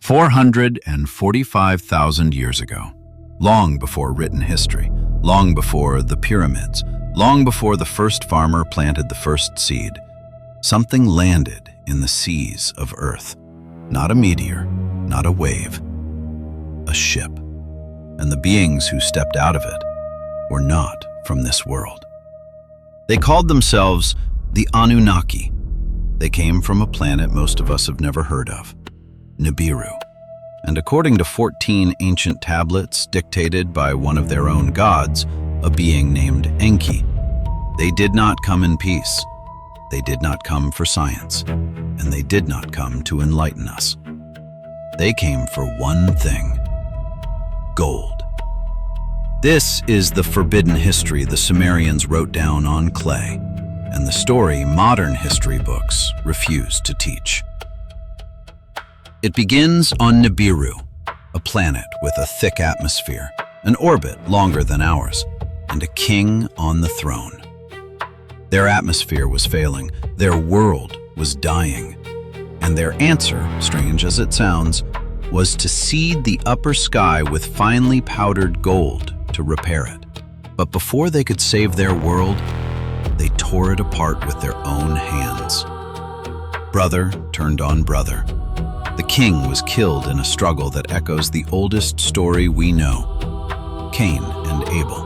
445,000 years ago, long before written history, long before the pyramids, long before the first farmer planted the first seed, something landed in the seas of Earth. Not a meteor, not a wave, a ship. And the beings who stepped out of it were not from this world. They called themselves the Anunnaki. They came from a planet most of us have never heard of, Nibiru. And according to 14 ancient tablets dictated by one of their own gods, a being named Enki, they did not come in peace. They did not come for science, and they did not come to enlighten us. They came for one thing: gold. This is the forbidden history the Sumerians wrote down on clay, and the story modern history books refuse to teach. It begins on Nibiru, a planet with a thick atmosphere, an orbit longer than ours, and a king on the throne. Their atmosphere was failing, their world was dying, and their answer, strange as it sounds, was to seed the upper sky with finely powdered gold to repair it. But before they could save their world, they tore it apart with their own hands. Brother turned on brother. The king was killed in a struggle that echoes the oldest story we know, Cain and Abel.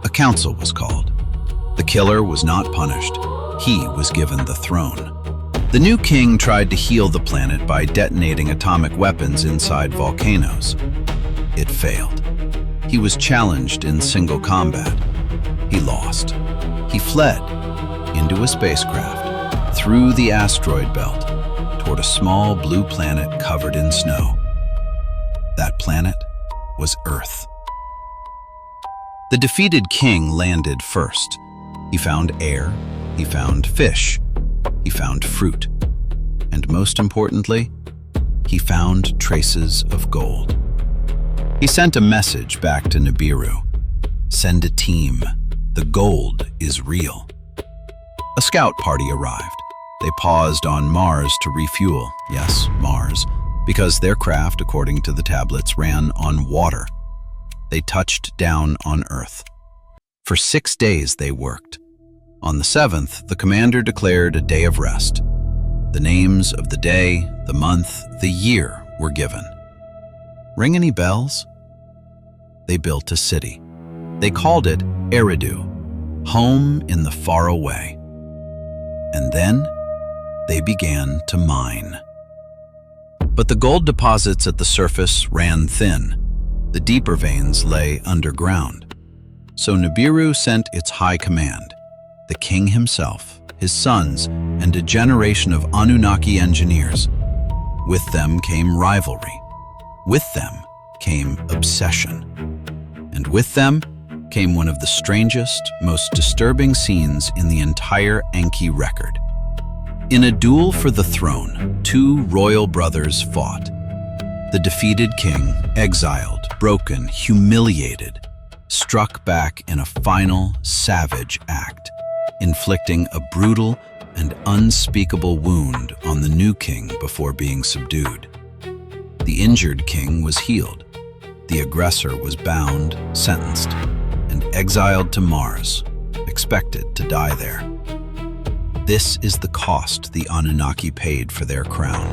A council was called. The killer was not punished. He was given the throne. The new king tried to heal the planet by detonating atomic weapons inside volcanoes. It failed. He was challenged in single combat. He lost. He fled into a spacecraft through the asteroid belt toward a small blue planet covered in snow. That planet was Earth. The defeated king landed first. He found air, he found fish, he found fruit, and most importantly, he found traces of gold. He sent a message back to Nibiru. Send a team. The gold is real. A scout party arrived. They paused on Mars to refuel. Yes, Mars, because their craft, according to the tablets, ran on water. They touched down on Earth. For 6 days they worked. On the 7th, the commander declared a day of rest. The names of the day, the month, the year were given. Ring any bells? They built a city. They called it Eridu, home in the Faraway. And then they began to mine. But the gold deposits at the surface ran thin. The deeper veins lay underground. So Nibiru sent its high command, the king himself, his sons, and a generation of Anunnaki engineers. With them came rivalry. With them came obsession. And with them came one of the strangest, most disturbing scenes in the entire Enki record. In a duel for the throne, two royal brothers fought. The defeated king, exiled, broken, humiliated, struck back in a final, savage act, inflicting a brutal and unspeakable wound on the new king before being subdued. The injured king was healed. The aggressor was bound, sentenced, and exiled to Mars, expected to die there. This is the cost the Anunnaki paid for their crown,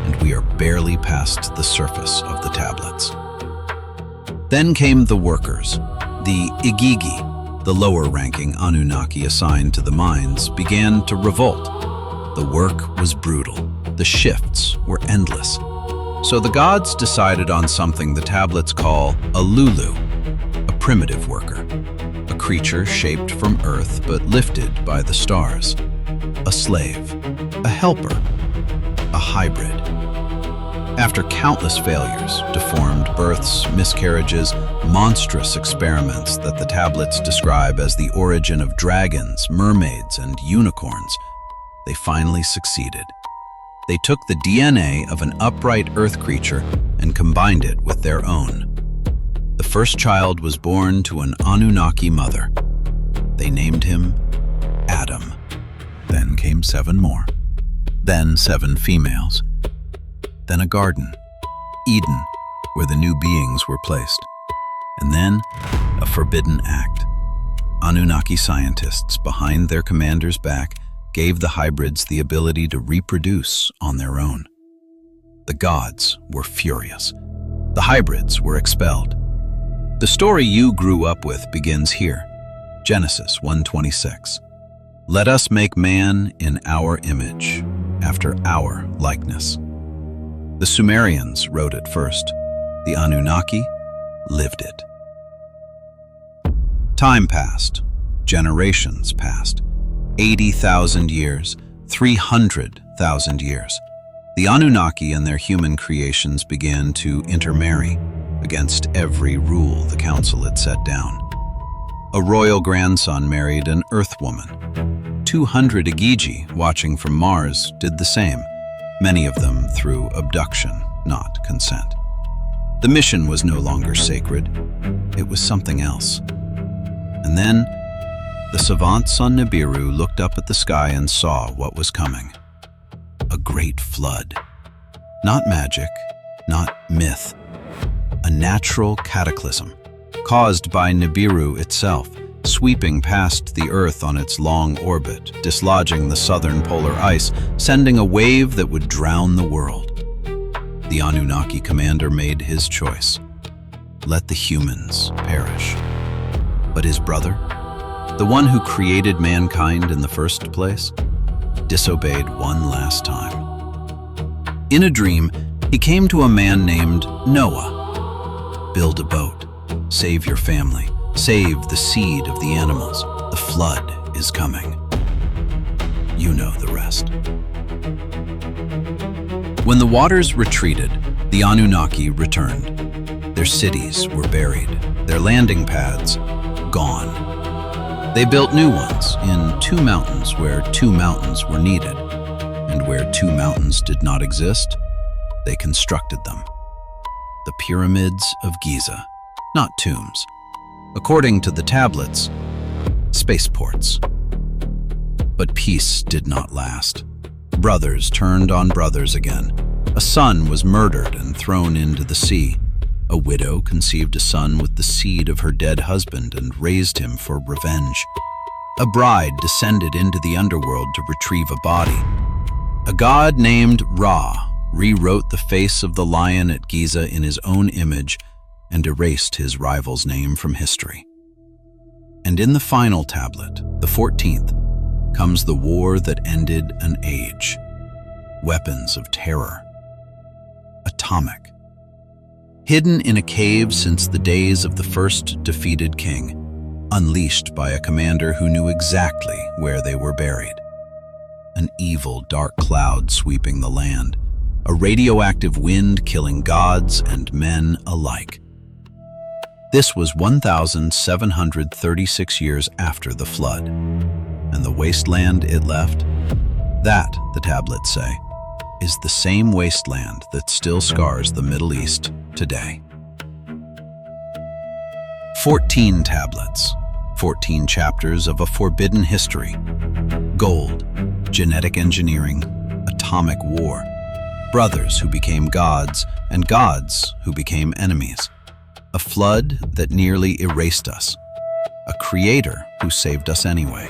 and we are barely past the surface of the tablets. Then came the workers. The Igigi, the lower-ranking Anunnaki assigned to the mines, began to revolt. The work was brutal. The shifts were endless. So the gods decided on something the tablets call a Lulu, a primitive worker, a creature shaped from Earth but lifted by the stars, a slave, a helper, a hybrid. After countless failures, deformed births, miscarriages, monstrous experiments that the tablets describe as the origin of dragons, mermaids, and unicorns, they finally succeeded. They took the DNA of an upright Earth creature and combined it with their own. The first child was born to an Anunnaki mother. They named him Adam. Then came 7 more. Then 7 females. then a garden, Eden, where the new beings were placed, and then a forbidden act. Anunnaki scientists behind their commander's back gave the hybrids the ability to reproduce on their own. The gods were furious. The hybrids were expelled. The story you grew up with begins here. Genesis 1:26. Let us make man in our image, after our likeness. The Sumerians wrote it first. The Anunnaki lived it. Time passed. Generations passed. 80,000 years, 300,000 years. The Anunnaki and their human creations began to intermarry against every rule the council had set down. A royal grandson married an earth woman. 200 Igigi watching from Mars did the same, many of them through abduction, not consent. The mission was no longer sacred. It was something else. And then, the savants on Nibiru looked up at the sky and saw what was coming. A great flood. Not magic, not myth. A natural cataclysm, caused by Nibiru itself, sweeping past the Earth on its long orbit, dislodging the southern polar ice, sending a wave that would drown the world. The Anunnaki commander made his choice. Let the humans perish. But his brother, the one who created mankind in the first place, disobeyed one last time. In a dream, he came to a man named Noah. Build a boat, save your family, save the seed of the animals. The flood is coming. You know the rest. When the waters retreated, the Anunnaki returned. Their cities were buried, their landing pads gone. They built new ones in 2 mountains where 2 mountains were needed, and where 2 mountains did not exist, they constructed them. The pyramids of Giza, not tombs. According to the tablets, spaceports. But peace did not last. Brothers turned on brothers again. A son was murdered and thrown into the sea. A widow conceived a son with the seed of her dead husband and raised him for revenge. A bride descended into the underworld to retrieve a body. A god named Ra rewrote the face of the lion at Giza in his own image and erased his rival's name from history. And in the final tablet, the 14th, comes the war that ended an age. Weapons of terror. Atomic. Hidden in a cave since the days of the first defeated king, unleashed by a commander who knew exactly where they were buried. An evil dark cloud sweeping the land, a radioactive wind killing gods and men alike. This was 1,736 years after the flood, and the wasteland it left, that, the tablets say, is the same wasteland that still scars the Middle East today. 14 tablets, 14 chapters of a forbidden history. Gold, genetic engineering, atomic war, brothers who became gods and gods who became enemies. A flood that nearly erased us. A creator who saved us anyway.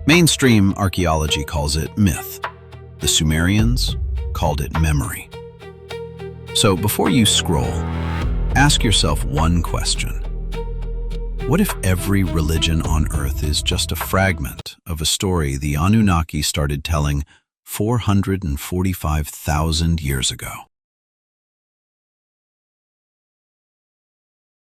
Mainstream archaeology calls it myth. The Sumerians called it memory. So before you scroll, ask yourself one question. What if every religion on Earth is just a fragment of a story the Anunnaki started telling 445,000 years ago?